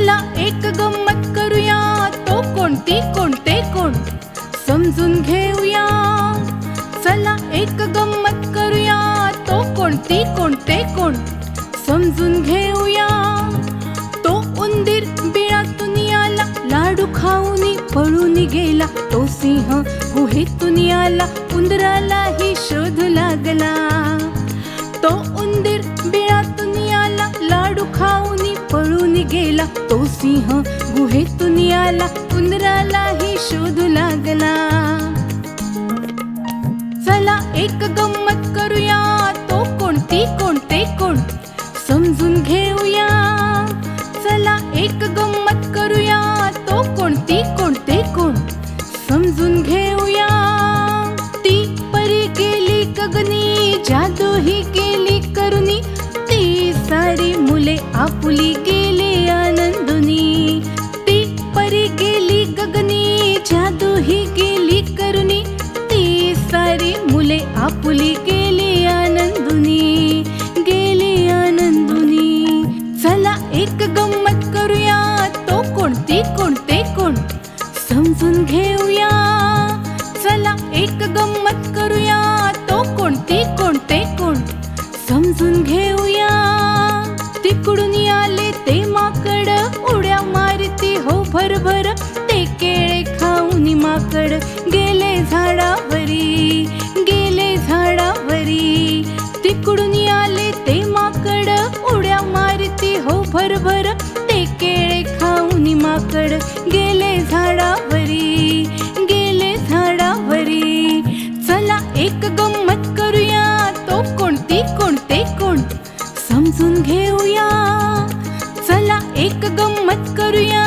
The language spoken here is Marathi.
चला एक गंमत करूया, तो कोणती कोणते कोण समजून घेऊया. चला एक गंमत करूया, तो कोणती कोणते कोण समजून घेऊया. तो उंदीर बिळातून आला, लाडू खाऊनी पळून गेला. तो सिंह गुहेतून आला, उंदरालाही शोध लागला. तो उंदीर बिळातून आला, लाडू खाऊनी पळून गेला. तो सिंह गुहेतून आला, उंदरालाही शोध लागला. चला एक गंमत करूया, तो कोणती कोणते कोण समजून घेऊया. चला एक गंमत करूया, तो कोणती कोणते कोण समजून घेऊया. ती परी गेली गगनी, जादू ही गेली करुणी. ती सारी मुले आपुली गेली आनंदुनी. ती परी गेली गगनी, जादू ही गेली करुणी. ती सारी मुले आपुली गेली आनंदुनी, गेली आनंदुनी. चला एक गंमत करूया, तो कोणती कोणते कोण समजून घेऊया. चला एक गंमत करूया, तो कोणती कोणते कोण समजून घेऊया. तिकडून आले ते माकड, उड्या मारती हो भरभर. ते केळे खाऊनी माकड गेले झाडावरी, गेले झाडावरी. तिकडून आले ते माकड, उड्या मारती हो भरभर. ते केळे खाऊनी माकड गेले झाडावरी, गेले झाडावरी. चला एक गंमत करूया, तो कोणती कोणते कोण समजून घेऊया. चला एक गंमत करूया,